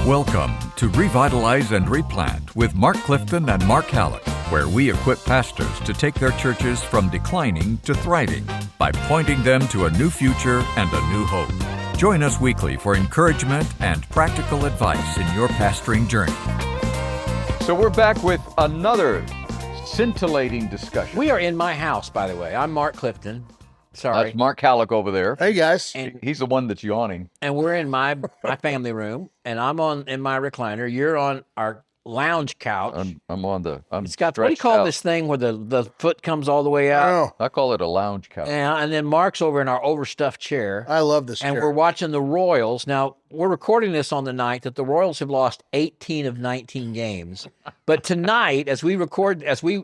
Welcome to Revitalize and Replant with Mark Clifton and Mark Hallock, where we equip pastors to take their churches from declining to thriving by pointing them to a new future and a new hope. Join us weekly for encouragement and practical advice in your pastoring journey. So we're back with another scintillating discussion. We are in my house, by the way. I'm Mark Clifton. Sorry. That's Mark Hallock over there. Hey, guys. He's the one that's yawning. And we're in my family room, and I'm in my recliner. You're on our lounge couch. I'm It's got, what do you call this thing where the foot comes all the way out? Oh, I call it a lounge couch. And then Mark's over in our overstuffed chair. I love this And chair. we're watching the Royals. Now, we're recording this on the night that the Royals have lost 18 of 19 games. But tonight, as we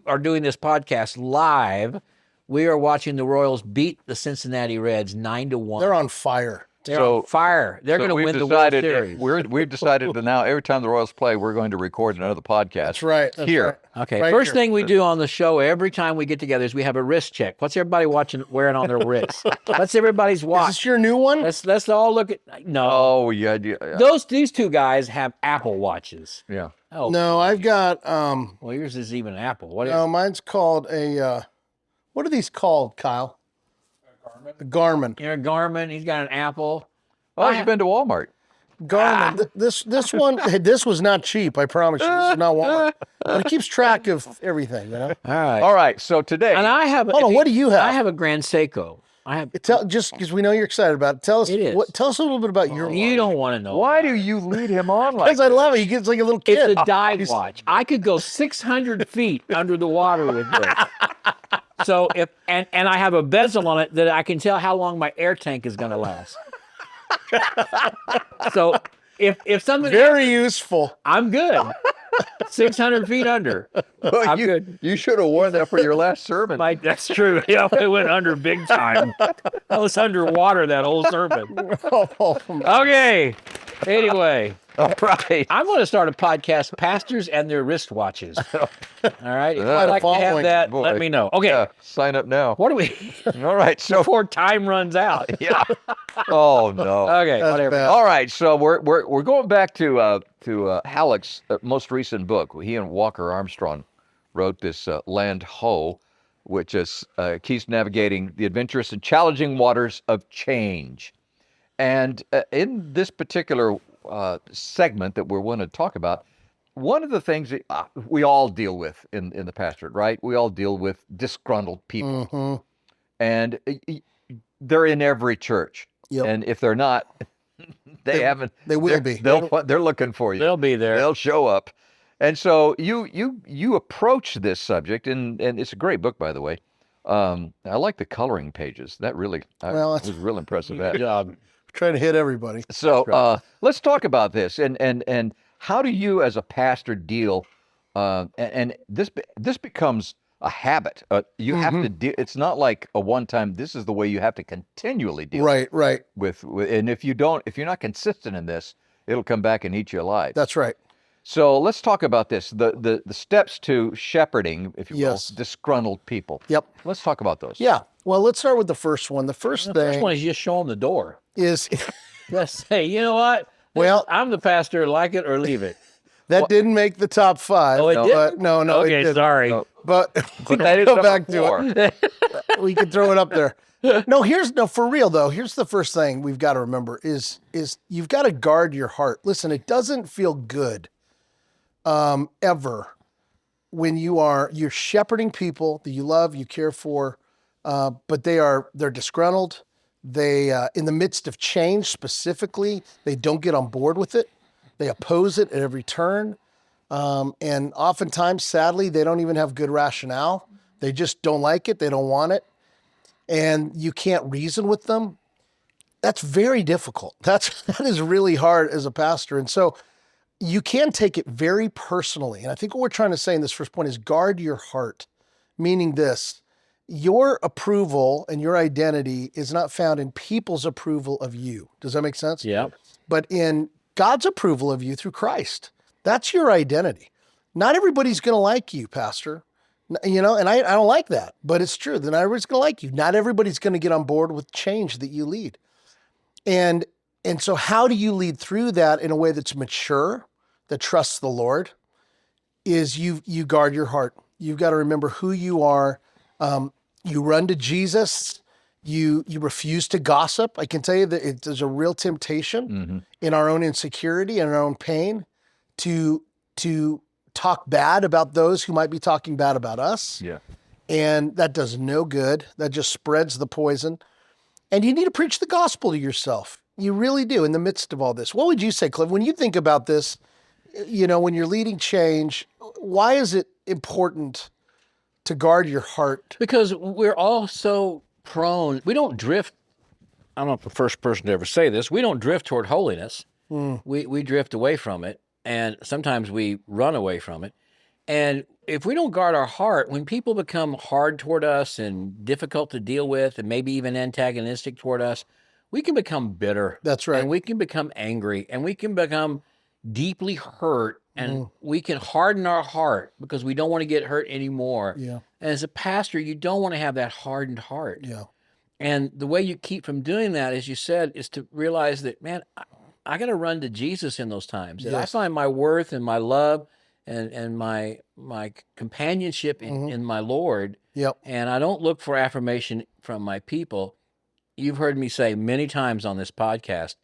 are doing this podcast live, we are watching the Royals beat the Cincinnati Reds 9-1. They're on fire. They're on fire. They're going to win the World Series. We've decided that now every time the Royals play, we're going to record another podcast. That's right. That's here. Right. Okay, Right first here. thing we do on the show every time we get together is we have a wrist check. What's everybody wearing on their wrists? Let's everybody's Is watch. this your new one? Let's all look at. No, Oh, yeah. these two guys have Apple watches. Yeah. Oh No, I've got, well, yours is even Apple. What is no, mine's called what are these called, Kyle? A Garmin. You're a Garmin. He's got an Apple. Oh, you've been to Walmart. Garmin. This one, this was not cheap, I promise you. This is not Walmart. But it keeps track of everything, you know? All right. All right. So today, And I have. Hold on, what do you have? I have a Grand Seiko. I have. Just because we know you're excited about it, tell us, It is. tell us a little bit about your You don't want to know. why do you lead him on like Because I love it. He gets like a little kid. It's a dive watch. I could go 600 feet under the water with this. So if and I have a bezel on it that I can tell how long my air tank is going to last. So if something Very useful. I'm good. 600 feet under. Well, I'm good. You should have worn that for your last sermon. That's true. Yeah, it went under big time. I was underwater that whole sermon. Okay. Anyway, All right. I'm going to start a podcast, Pastors and Their Wristwatches. All right. If you'd Quite a like to have following. that, Boy. let me know. Okay. Yeah, sign up now. What do we, All right. So, before time runs out? yeah. Oh no. Okay. That's Whatever. bad. All right. So we're going back to Hallock's most recent book. He and Walker Armstrong wrote this Land Ho, which is keeps navigating the adventurous and challenging waters of change. And in this particular segment that we're going to talk about, one of the things that we all deal with in the pastorate, right? We all deal with disgruntled people. Mhm. And they're in every church. Yep. And if they're not, they haven't. They will be. They're looking for you. They'll be there. They'll show up. And so you approach this subject, and it's a great book, by the way. I like the coloring pages. That really, Well, I was real impressed with that. Good job. Trying to hit everybody. So let's talk about this, and how do you, as a pastor, deal? And this becomes a habit. You have to deal. It's not like a one-time. This is the way you have to continually deal. Right. With and if you're not consistent in this, it'll come back and eat you alive. That's right. So let's talk about this. The steps to shepherding, if you Yes. will, disgruntled people. Yep. Let's talk about those. Yeah. Well, let's start with the first one. The first The thing first one is just show them the door. is Just say, you know what? Well- I'm the pastor. Like it or leave it. that didn't make the top 5. Oh, it didn't? But no, it Okay, didn't. sorry. No. But we That is can go number back to 4. it. We can throw it up there. No, for real though. Here's the first thing we've got to remember is you've got to guard your heart. Listen, it doesn't feel good ever when you're shepherding people that you love, you care for, but they're disgruntled. They in the midst of change specifically, they don't get on board with it. They oppose it at every turn. And oftentimes, sadly, they don't even have good rationale. They just don't like it. They don't want it. And you can't reason with them. That's very difficult. That is really hard as a pastor. And so you can take it very personally. And I think what we're trying to say in this first point is guard your heart, meaning this: your approval and your identity is not found in people's approval of you. Does that make sense? Yep. But in God's approval of you through Christ. That's your identity. Not everybody's going to like you, Pastor. You know, and I don't like that, but it's true. Not everybody's going to like you. Not everybody's going to get on board with change that you lead. And And so how do you lead through that in a way that's mature, that trusts the Lord, is you guard your heart. You've got to remember who you are. You run to Jesus. You refuse to gossip. I can tell you that there's a real temptation in our own insecurity and our own pain to talk bad about those who might be talking bad about us. Yeah. And that does no good. That just spreads the poison. And you need to preach the gospel to yourself. You really do in the midst of all this. What would you say, Cliff, when you think about this, when you're leading change, why is it important to guard your heart? Because we're all so prone. We don't drift. I'm not the first person to ever say this. We don't drift toward holiness. We drift away from it. And sometimes we run away from it. And if we don't guard our heart, when people become hard toward us and difficult to deal with and maybe even antagonistic toward us, we can become bitter. That's right. And we can become angry and we can become deeply hurt and we can harden our heart because we don't want to get hurt anymore. Yeah. And as a pastor, you don't want to have that hardened heart. Yeah. And the way you keep from doing that, as you said, is to realize that, man, I got to run to Jesus in those times. That I find my worth and my love and my companionship in my Lord. Yep. And I don't look for affirmation from my people. You've heard me say many times on this podcast,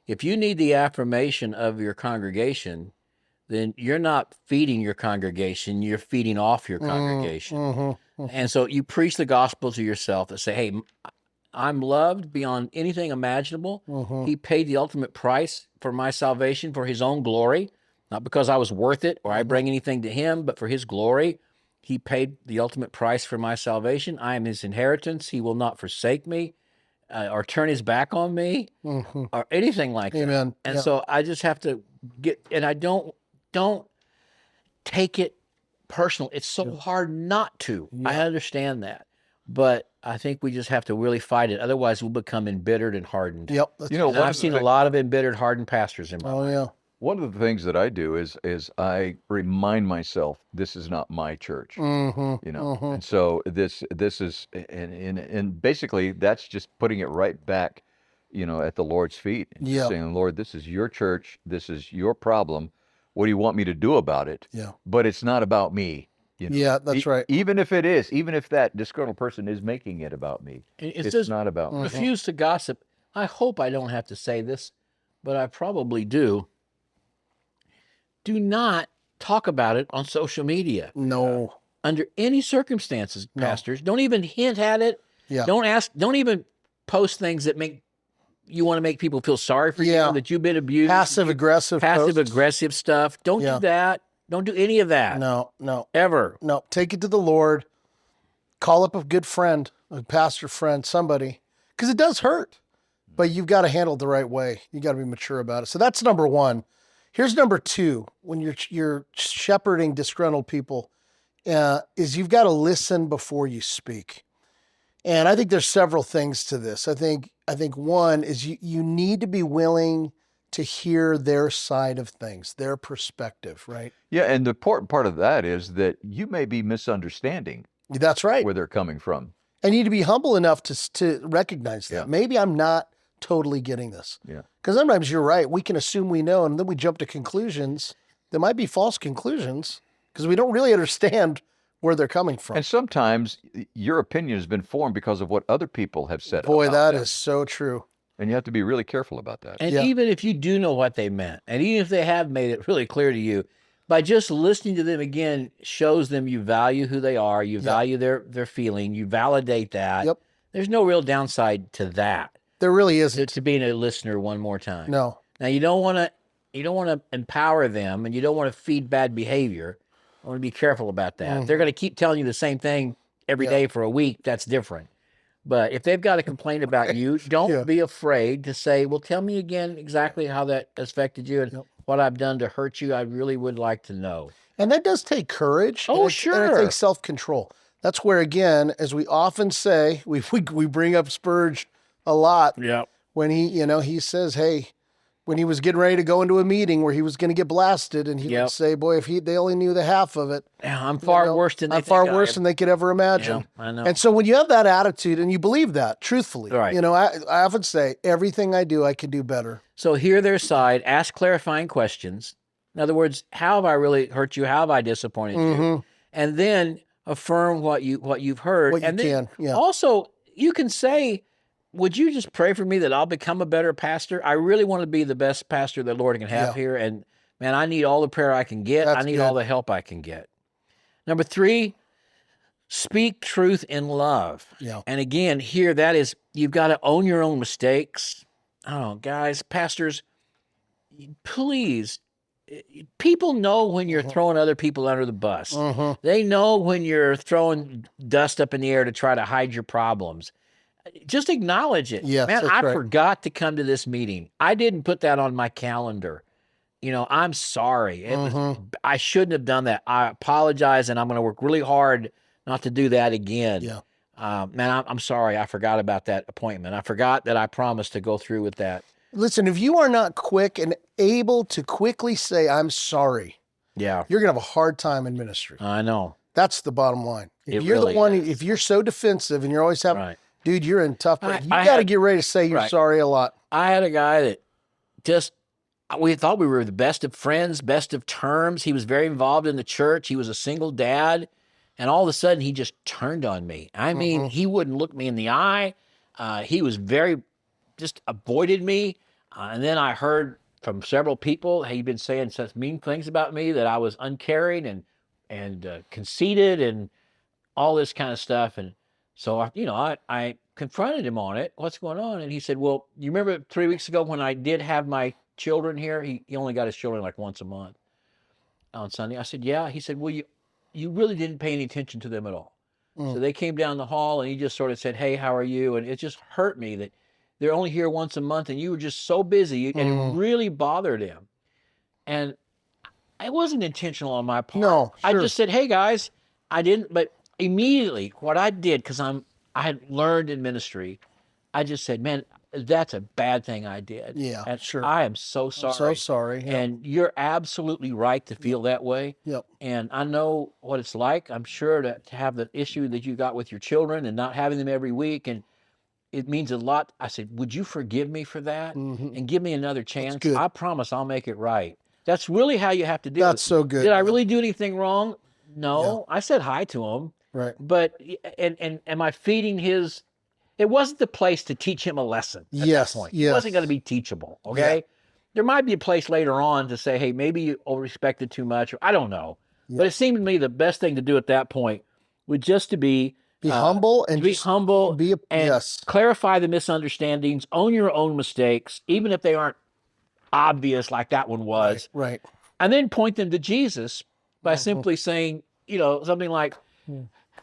if you need the affirmation of your congregation, then you're not feeding your congregation, you're feeding off your congregation. And so you preach the gospel to yourself that say, hey, I'm loved beyond anything imaginable. He paid the ultimate price for my salvation for his own glory, not because I was worth it or I bring anything to him, but for his glory. He paid the ultimate price for my salvation. I am his inheritance. He will not forsake me or turn his back on me or anything like Amen. that. And so I just have to and I don't take it personal. It's so hard not to. I understand that. But I think we just have to really fight it. Otherwise, we'll become embittered and hardened. Yep. And I've seen a lot of embittered, hardened pastors in my life. Yeah. One of the things that I do is I remind myself this is not my church, and so this is and basically that's just putting it right back, at the Lord's feet, and saying, Lord, this is your church, this is your problem. What do you want me to do about it? Yeah. But it's not about me. Yeah, that's right. Even if it is, even if that disgruntled person is making it about me, it's not about me. Refuse to gossip. I hope I don't have to say this, but I probably do. Do not talk about it on social media. No. Under any circumstances, pastors. Don't even hint at it. Yeah. Don't even post things that you want to make people feel sorry for you, that you've been abused. Passive aggressive stuff. Don't do that. Don't do any of that. No. Ever. No. Take it to the Lord. Call up a good friend, a pastor friend, somebody, because it does hurt, but you've got to handle it the right way. You got to be mature about it. So that's number one. Here's number two. When you're shepherding disgruntled people, is you've got to listen before you speak. And I think there's several things to this. I think one is you need to be willing to hear their side of things, their perspective, right? Yeah, and the important part of that is that you may be misunderstanding. That's right. Where they're coming from. And you need to be humble enough to recognize that. Yeah. Maybe I'm not totally getting this. Yeah. Because sometimes you're right. We can assume we know, and then we jump to conclusions. There might be false conclusions because we don't really understand where they're coming from. And sometimes your opinion has been formed because of what other people have said. Boy, that is so true. And you have to be really careful about that. And even if you do know what they meant, and even if they have made it really clear to you, by just listening to them again shows them you value who they are, you value their feeling, you validate that. Yep. There's no real downside to that. There really isn't. To being a listener one more time. No. Now you don't want to empower them, and you don't want to feed bad behavior. I want to be careful about that. If they're going to keep telling you the same thing every day for a week, that's different. But if they've got a complaint about you, don't be afraid to say, well, tell me again exactly how that affected you and what I've done to hurt you. I really would like to know. And that does take courage. Oh, and sure. And it takes self-control. That's where, again, as we often say, we bring up Spurge a lot. Yeah. When he says, hey, when he was getting ready to go into a meeting where he was going to get blasted, and he would say, boy, if they only knew the half of it. Yeah, I'm far worse than they could ever imagine. Yeah, I know. And so when you have that attitude and you believe that truthfully, right. I often say, everything I do, I can do better. So hear their side, ask clarifying questions. In other words, how have I really hurt you? How have I disappointed you? And then affirm what you've heard. What you and then can, yeah. also you can say, would you just pray for me that I'll become a better pastor? I really want to be the best pastor the Lord can have here. And man, I need all the prayer I can get. That's I need good. all the help I can get. Number 3, speak truth in love. Yeah. And again, here that is, you've got to own your own mistakes. Oh, guys, pastors, please. People know when you're throwing other people under the bus. They know when you're throwing dust up in the air to try to hide your problems. Just acknowledge it. Yes, Man, that's I right. forgot to come to this meeting. I didn't put that on my calendar. I'm sorry. I shouldn't have done that. I apologize, and I'm going to work really hard not to do that again. Yeah. Man, I'm sorry. I forgot about that appointment. I forgot that I promised to go through with that. Listen, if you are not quick and able to quickly say, I'm sorry, Yeah, you're going to have a hard time in ministry. I know. That's the bottom line. If It you're really the one, is. if you're so defensive and you're always having, Right. dude, you're in tough. You I got to had- get ready to say you're Right. sorry a lot. I had a guy that we thought we were the best of friends, best of terms. He was very involved in the church. He was a single dad. And all of a sudden, he just turned on me. I mean, he wouldn't look me in the eye. He was just avoided me. And then I heard from several people, he'd been saying such mean things about me that I was uncaring and conceited and all this kind of stuff. And so, I confronted him on it. What's going on? And he said, well, you remember 3 weeks ago when I did have my children here? He only got his children like once a month on Sunday. I said, yeah. He said, well, you really didn't pay any attention to them at all. So they came down the hall and he just sort of said, hey, how are you? And it just hurt me that they're only here once a month and you were just so busy, and it really bothered him. And it wasn't intentional on my part. No, I sure. just said, hey guys, I didn't, but immediately what I did, because I had learned in ministry, I just said, man, that's a bad thing I did. Yeah, and sure. I am so sorry. I'm so sorry. Yeah. And you're absolutely right to feel that way. Yep. And I know what it's like. I'm sure to have the issue that you got with your children and not having them every week. And it means a lot. I said, would you forgive me for that and give me another chance? good. I promise I'll make it right. That's really how you have to do it. That's so good. Did I really do anything wrong? No. I said hi to him. Right. But, and am I feeding his... It wasn't the place to teach him a lesson at Yes, that point. yes. It wasn't going to be teachable, okay? Yeah. There might be a place later on to say, hey, maybe you overrespected too much. Or I don't know. But it seemed to me the best thing to do at that point would just to be humble and be just humble be and yes. clarify the misunderstandings, own your own mistakes, even if they aren't obvious like that one was, Right. and then point them to Jesus by simply saying, something like,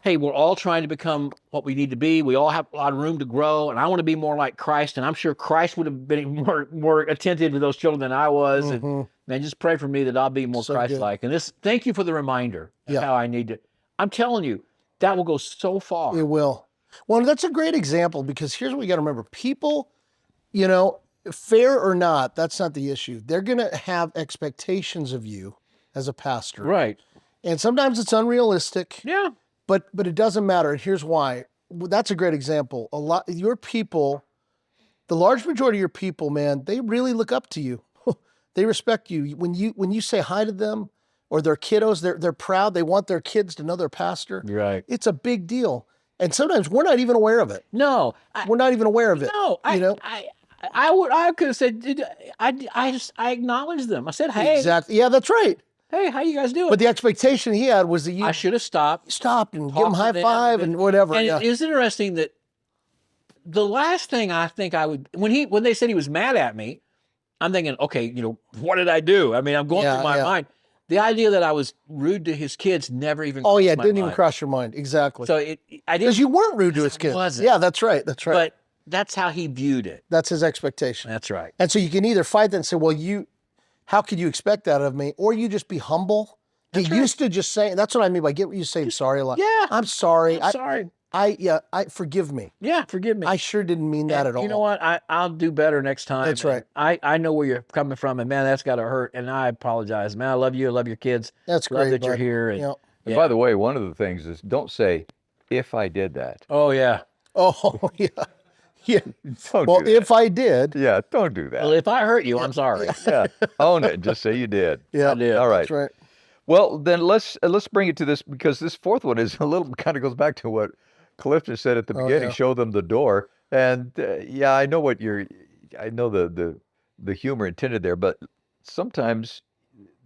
hey, we're all trying to become what we need to be. We all have a lot of room to grow, and I want to be more like Christ. And I'm sure Christ would have been more attentive to those children than I was. And man, just pray for me that I'll be more So Christ-like. And thank you for the reminder of Yeah. how I need to. I'm telling you, that will go so far. It will. Well, that's a great example, because here's what we got to remember. People, fair or not, that's not the issue. They're going to have expectations of you as a pastor. Right. And sometimes it's unrealistic, Yeah. but it doesn't matter. And here's why. That's a great example. Your people, the large majority of your people, man, they really look up to you. They respect you. When you say hi to them or their kiddos, they're proud. They want their kids to know their pastor. Right. It's a big deal. And sometimes we're not even aware of it. No. We're not even aware of it. No. I could have said, dude, I acknowledged them. I said, hey. Exactly. Yeah, that's right. Hey, how you guys doing? But the expectation he had was that you I should have stopped. stopped and give talked him to high them, five and whatever. And Yeah. it's interesting that the last thing I think I would, when they said he was mad at me, I'm thinking, okay, what did I do? I mean, I'm going through my mind. The idea that I was rude to his kids never even Oh yeah, it crossed my didn't even mind. cross your mind. Exactly. So I didn't, Because you weren't rude to his kids. wasn't. Yeah, that's right. That's right. but that's how he viewed it. That's his expectation. That's right. And so you can either fight that and say, well, how could you expect that of me? Or you just be humble. Get used to just saying, that's what I mean by get you saying sorry a lot. Yeah. I'm sorry. I'm sorry. I forgive me. Yeah, forgive me. I sure didn't mean that at all. You know what? I'll do better next time. That's right. I know where you're coming from, and man, that's got to hurt. And I apologize, man. I love you. I love your kids. That's Love great, that you're bud. here. And, Yeah. And by the way, one of the things is don't say, if I did that. Oh yeah. Oh, yeah. Yeah. Don't Well, do that. if I did, Yeah, don't do that. Well, if I hurt you, I'm sorry. Yeah, own it. Just say you did. yeah, I did. All right. that's right. Well, then let's bring it to this, because this fourth one is a little kind of goes back to what Clifton said at the Oh, beginning. yeah. Show them the door, and yeah, I know I know the humor intended there, but sometimes,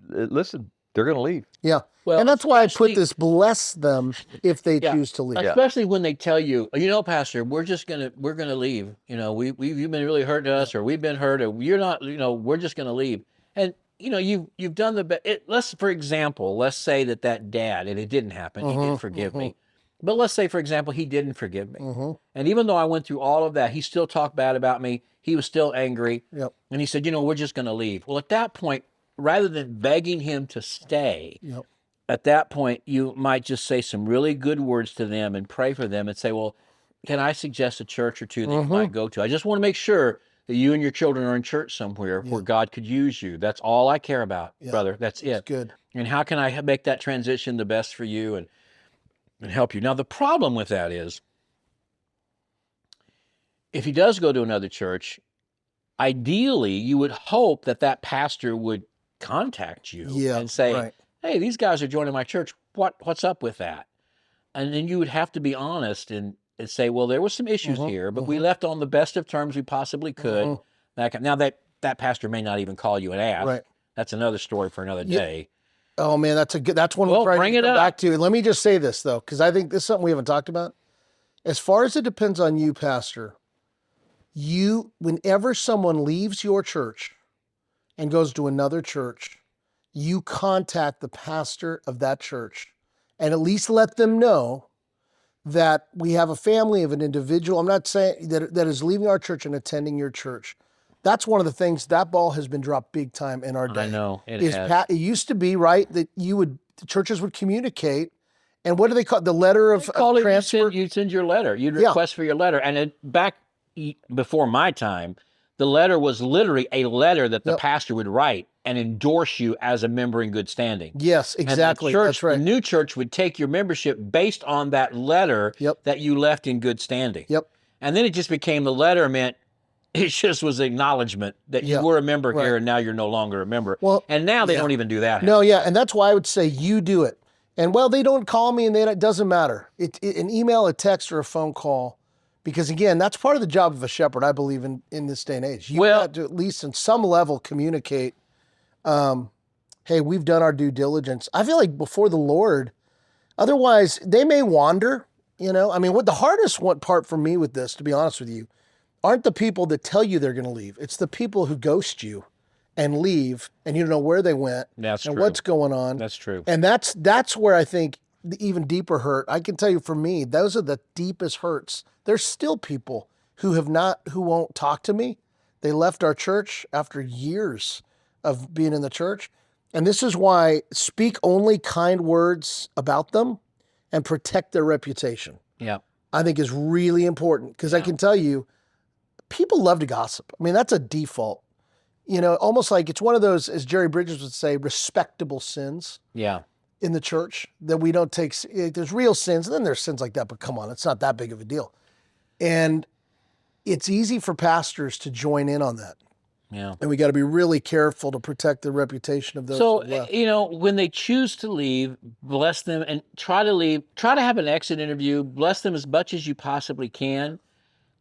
listen, they're going to leave. Yeah. Well, And that's why I put especially- this bless them if they Yeah. choose to leave. Yeah. Especially when they tell you, Pastor, we're gonna leave. You've been really hurting us, or we've been hurt, or you're not. We're just gonna leave. And you've done the best. For example, let's say that dad, and it didn't happen. He did forgive me, but let's say, for example, he didn't forgive me. And even though I went through all of that, he still talked bad about me. He was still angry, Yep. and he said, we're just gonna leave. Well, at that point, rather than begging him to stay. Yep. At that point, you might just say some really good words to them and pray for them and say, well, can I suggest a church or two that you might go to? I just want to make sure that you and your children are in church somewhere where God could use you. That's all I care about, brother. That's It's it. good. And how can I make that transition the best for you and help you? Now, the problem with that is, if he does go to another church, ideally, you would hope that pastor would contact you and say, right. hey, these guys are joining my church. What's up with that? And then you would have to be honest and say, well, there were some issues here, but we left on the best of terms we possibly could. Now that pastor may not even call you and ask. Right. That's another story for another day. Oh man, that's one Well, we're trying bring to it come up. back to. Let me just say this though, because I think this is something we haven't talked about. As far as it depends on you, Pastor, whenever someone leaves your church and goes to another church, you contact the pastor of that church and at least let them know that we have a family of an individual. I'm not saying that is leaving our church and attending your church. That's one of the things, that ball has been dropped big time in our day. I know it Is has. it used to be, right, that the churches would communicate, and what do they call it? The letter of transfer? You'd send your letter. You'd request for your letter. And back before my time, the letter was literally a letter that the pastor would write and endorse you as a member in good standing. Yes, exactly. And That's right. The new church would take your membership based on that letter that you left in good standing. Yep. And then it just became, the letter meant, it just was acknowledgement that you were a member here and now you're no longer a member. Well, and now they don't even do that. No, yeah, and that's why I would say you do it. And well, they don't call me, and it doesn't matter. An email, a text, or a phone call, because again, that's part of the job of a shepherd. I believe in this day and age. You got to at least, in some level, communicate. Hey, we've done our due diligence. I feel like before the Lord. Otherwise, they may wander. I mean, what the hardest part for me with this, to be honest with you, aren't the people that tell you they're going to leave. It's the people who ghost you and leave, and you don't know where they went and true. what's going on. That's true. And that's where I think the even deeper hurt. I can tell you, for me, those are the deepest hurts. There's still people who won't talk to me. They left our church after years of being in the church. And this is why speak only kind words about them and protect their reputation. Yeah. I think is really important, because I can tell you, people love to gossip. I mean, that's a default. Almost like it's one of those, as Jerry Bridges would say, respectable sins. Yeah. In the church that we don't take. There's real sins, and then there's sins like that, but come on, it's not that big of a deal. And it's easy for pastors to join in on that. Yeah. And we got to be really careful to protect the reputation of those who left. When they choose to leave, bless them and try to leave. Try to have an exit interview. Bless them as much as you possibly can.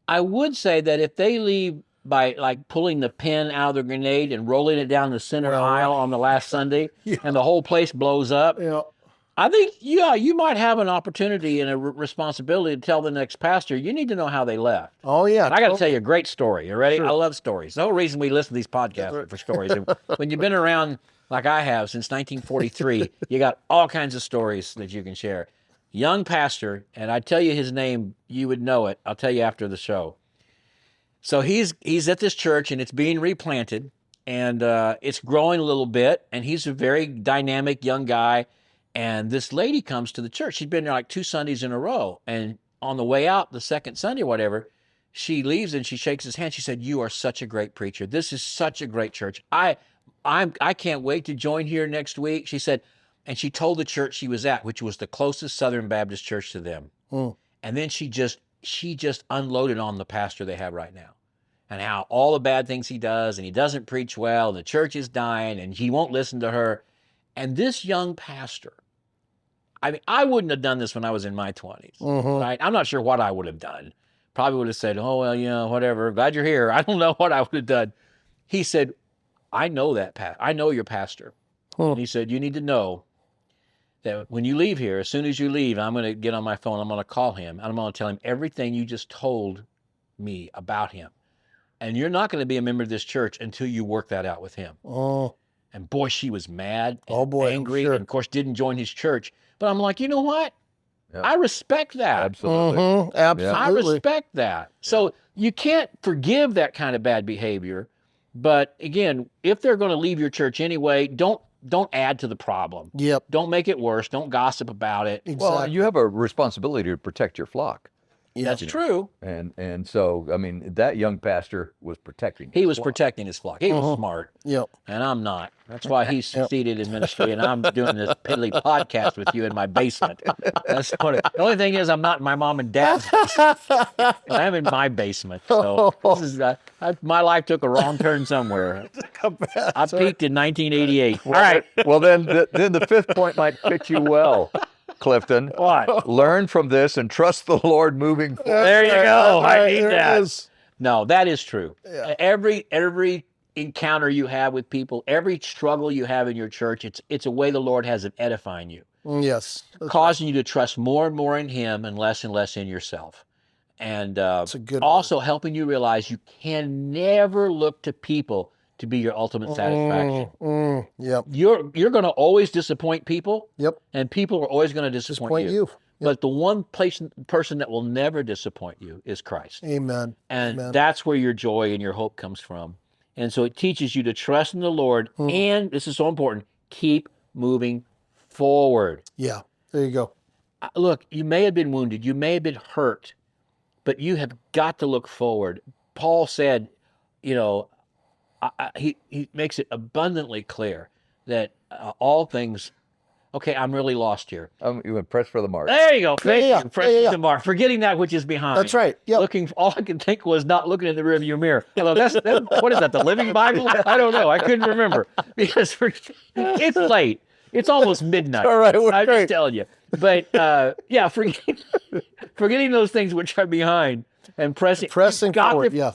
I would say that if they leave by like pulling the pin out of the grenade and rolling it down the center aisle on the last Sunday, and the whole place blows up, I think, you might have an opportunity and a responsibility to tell the next pastor, you need to know how they left. Oh, yeah. And I got to tell you a great story. You ready? Sure. I love stories. The whole reason we listen to these podcasts for stories. And when you've been around like I have since 1943, you got all kinds of stories that you can share. Young pastor, and I tell you his name, you would know it. I'll tell you after the show. So he's at this church, and it's being replanted, and it's growing a little bit, and he's a very dynamic young guy. And this lady comes to the church. She'd been there like 2 Sundays in a row. And on the way out, the second Sunday or whatever, she leaves and she shakes his hand. She said, "You are such a great preacher. This is such a great church. I can't wait to join here next week." She said, and she told the church she was at, which was the closest Southern Baptist church to them. And then she just she just unloaded on the pastor they have right now and how all the bad things he does, and he doesn't preach well, and the church is dying, and he won't listen to her. And this young pastor, I mean, I wouldn't have done this when I was in my 20s, right? I'm not sure what I would have done. Probably would have said, oh, well, you know, whatever. Glad you're here. I don't know what I would have done. He said, I know I know your pastor. And he said, you need to know that when you leave here, as soon as you leave, I'm going to get on my phone. I'm going to call him. And I'm going to tell him everything you just told me about him. And you're not going to be a member of this church until you work that out with him. And boy, she was mad and angry, and of course didn't join his church. But I'm like, you know what? Yeah. I respect that. Absolutely. Absolutely. I respect that. So you can't forgive that kind of bad behavior. But again, if they're going to leave your church anyway, don't add to the problem. Yep. Don't make it worse. Don't gossip about it. Exactly. Well, you have a responsibility to protect your flock. Yeah. That's true. And so, I mean, that young pastor was protecting. He was protecting his flock. He was smart. Yep. And I'm not. That's why he succeeded in ministry, and I'm doing this piddly podcast with you in my basement. That's what the only thing is, I'm not in my mom and dad's basement. I'm in my basement. So this is my life took a wrong turn somewhere. I peaked in 1988. All right. Well, then the fifth point might fit you well, Clifton. What? Learn from this and trust the Lord moving forward. There you go. I need There it that. is. No, that is true. Yeah. Every encounter you have with people, every struggle you have in your church, it's a way the Lord has of edifying you, Yes. causing you to trust more and more in Him and less in yourself, and That's a good also helping you realize you can never look to people to be your ultimate satisfaction. Yep. You're going to always disappoint people, Yep. and people are always going to disappoint Disappoint you. But the one person that will never disappoint you is Christ. Amen. And Amen. that's where your joy and your hope comes from. And so it teaches you to trust in the Lord, and this is so important, keep moving forward. Yeah. There you go. Look, you may have been wounded, you may have been hurt, but you have got to look forward. Paul said, you know, he makes it abundantly clear that all things, okay, I'm really lost here. You went press for the mark. There you go. Thank Yeah, you. Press the mark. Forgetting that which is behind. That's right. Yep. All I could think was not looking in the rearview mirror. Hello, what is that? The Living Bible? I don't know. I couldn't remember because it's late. It's almost midnight. All right, we're I'm great. just telling you. But yeah, forgetting those things which are behind and pressing forward. Yeah.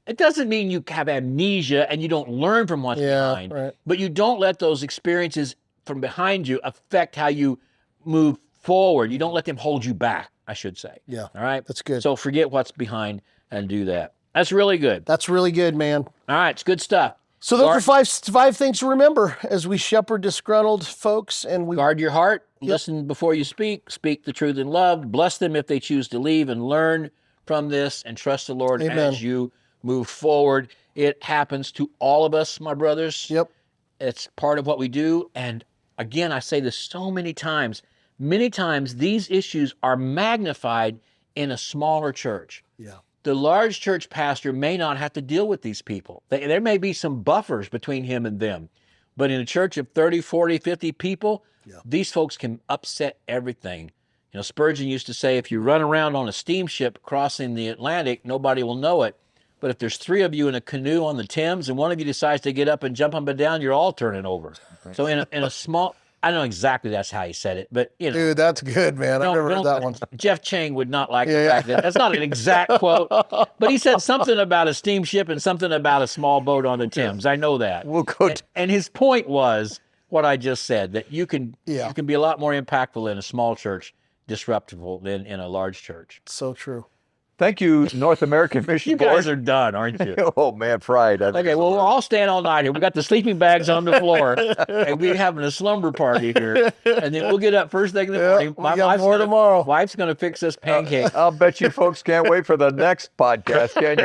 It doesn't mean you have amnesia and you don't learn from what's behind, right. but you don't let those experiences from behind you affect how you move forward. You don't let them hold you back, I should say. Yeah. All right? That's good. So forget what's behind and do that. That's really good. That's really good, man. All right, it's good stuff. So those are five things to remember as we shepherd disgruntled folks, and we Guard your heart. Listen before you speak. Speak the truth in love. Bless them if they choose to leave, and learn from this and trust the Lord as you move forward. It happens to all of us, my brothers. Yep. It's part of what we do. And again, I say this so many times. Many times these issues are magnified in a smaller church. Yeah. The large church pastor may not have to deal with these people. There may be some buffers between him and them. But in a church of 30, 40, 50 people, these folks can upset everything. You know, Spurgeon used to say, if you run around on a steamship crossing the Atlantic, nobody will know it. But if there's three of you in a canoe on the Thames and one of you decides to get up and jump up and down, you're all turning over. Right. So in a small, I don't know exactly that's how he said it, but you know. Dude, that's good, man. I've never heard that one. Jeff Chang would not like the fact that that's not an exact quote, but he said something about a steamship and something about a small boat on the Thames. I know that. We'll go. And his point was what I just said, that you can be a lot more impactful in a small church, disruptive than in a large church. So true. Thank you, North American Mission You Board. guys are done, aren't you? Oh man, fried. Okay, well, we'll all stand all night here. We got the sleeping bags on the floor, and we're having a slumber party here. And then we'll get up first thing in the morning. We got more tomorrow. Wife's going to fix us pancakes. I'll bet you folks can't wait for the next podcast, can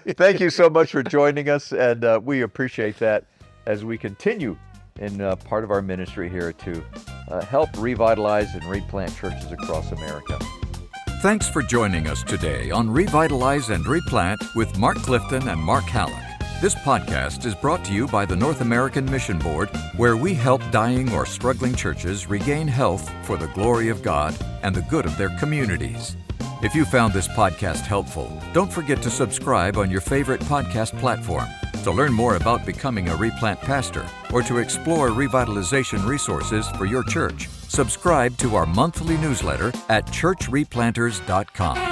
you? Thank you so much for joining us, and we appreciate that as we continue in part of our ministry here to help revitalize and replant churches across America. Thanks for joining us today on Revitalize and Replant with Mark Clifton and Mark Hallock. This podcast is brought to you by the North American Mission Board, where we help dying or struggling churches regain health for the glory of God and the good of their communities. If you found this podcast helpful, don't forget to subscribe on your favorite podcast platform. To learn more about becoming a Replant pastor or to explore revitalization resources for your church, subscribe to our monthly newsletter at churchreplanters.com.